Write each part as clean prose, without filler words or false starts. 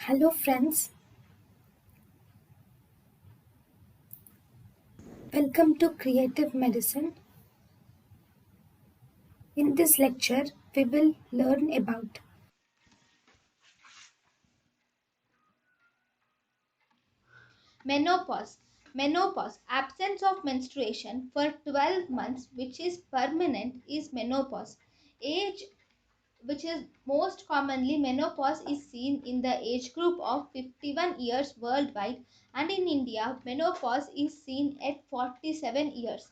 Hello, friends. Welcome to Creative Medicine. In this lecture, we will learn about Menopause. Menopause. Absence of menstruation for 12 months, which is permanent, is menopause. Age, which is most commonly menopause, is seen in the age group of 51 years worldwide, and in India, menopause is seen at 47 years.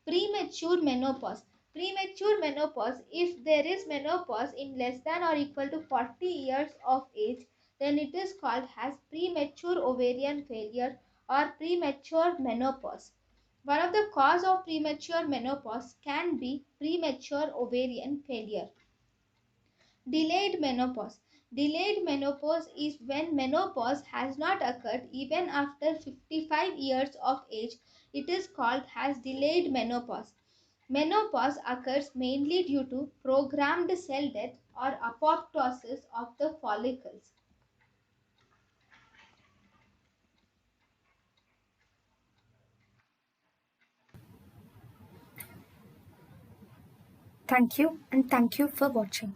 Premature menopause. Premature menopause, if there is menopause in less than or equal to 40 years of age, then it is called as premature ovarian failure or premature menopause. One of the cause of premature menopause can be premature ovarian failure. Delayed menopause. Delayed menopause is when menopause has not occurred even after 55 years of age. It is called as delayed menopause. Menopause occurs mainly due to programmed cell death or apoptosis of the follicles. thank you and thank you for watching.